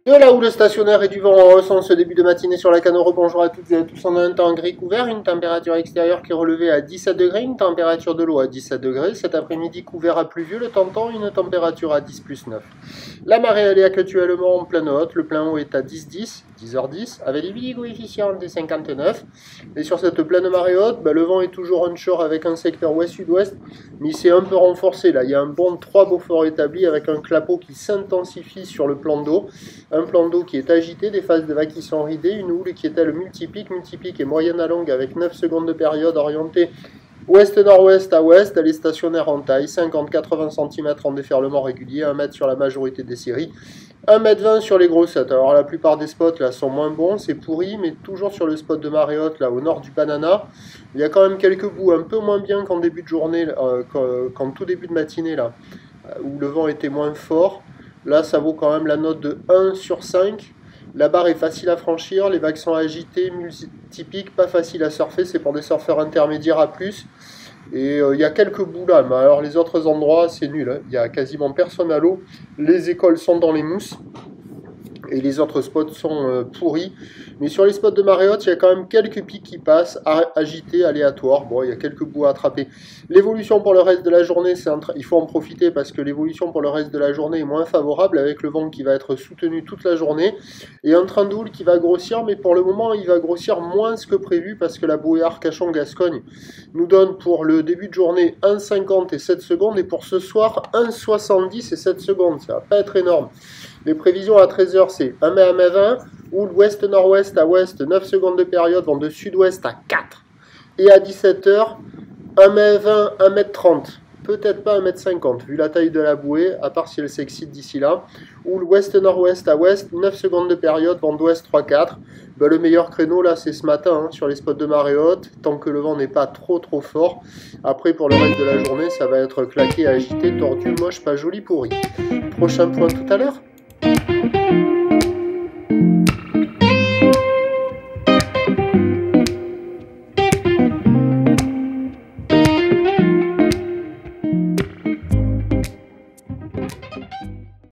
De là où le stationnaire et du vent en ressent ce début de matinée sur la Canoro, bonjour à toutes et à tous. On a un temps gris couvert, une température extérieure qui est relevée à 17 degrés, une température de l'eau à 17 degrés. Cet après-midi couvert à pluvieux, le temps une température à 10 plus 9. La marée elle est actuellement en pleine haute, le plein haut est à 10h10, avec des villes coefficients des 59. Et sur cette pleine marée haute, le vent est toujours onshore avec un secteur ouest-sud-ouest, mais il s'est un peu renforcé là. Il y a un bond de 3 Beaufort établi avec un clapot qui s'intensifie sur le plan d'eau. Un plan d'eau qui est agité, des phases de vagues qui sont ridées, une houle qui est elle multipique et moyenne à longue avec 9 secondes de période orientée ouest-nord-ouest à ouest. Elle est stationnaire en taille, 50-80 cm en déferlement régulier, 1 mètre sur la majorité des séries, 1,20 m sur les grossettes. Alors la plupart des spots là sont moins bons, c'est pourri, mais toujours sur le spot de marée haute là au nord du Banana, il y a quand même quelques bouts un peu moins bien qu'en début de journée, qu'en tout début de matinée là, où le vent était moins fort. Là, ça vaut quand même la note de 1 sur 5. La barre est facile à franchir, les vagues sont agitées, multipiques, pas facile à surfer, c'est pour des surfeurs intermédiaires à plus. Et il y a quelques bouts là, mais alors les autres endroits, c'est nul, hein. Il n'y a quasiment personne à l'eau, les écoles sont dans les mousses. Et les autres spots sont pourris. Mais sur les spots de marée haute, il y a quand même quelques pics qui passent, agités, aléatoires. Bon, il y a quelques bouts à attraper. L'évolution pour le reste de la journée, il faut en profiter parce que l'évolution pour le reste de la journée est moins favorable avec le vent qui va être soutenu toute la journée. Et un train de houle qui va grossir, mais pour le moment, il va grossir moins que prévu parce que la bouée Arcachon-Gascogne nous donne pour le début de journée 1,50 et 7 secondes. Et pour ce soir, 1,70 et 7 secondes. Ça va pas être énorme. Les prévisions à 13h, c'est 1 mai à 1,20 ou l'ouest-nord-ouest à ouest, 9 secondes de période, vent de sud-ouest à 4. Et à 17h, 1,20 m, 1,30 m. Peut-être pas 1,50 m, vu la taille de la bouée, à part si elle s'excite d'ici là. Ou l'ouest-nord-ouest à ouest, 9 secondes de période, vent d'ouest 3-4. Le meilleur créneau, là, c'est ce matin, hein, sur les spots de marée haute, tant que le vent n'est pas trop fort. Après, pour le reste de la journée, ça va être claqué, agité, tordu, moche, pas joli, pourri. Prochain point tout à l'heure.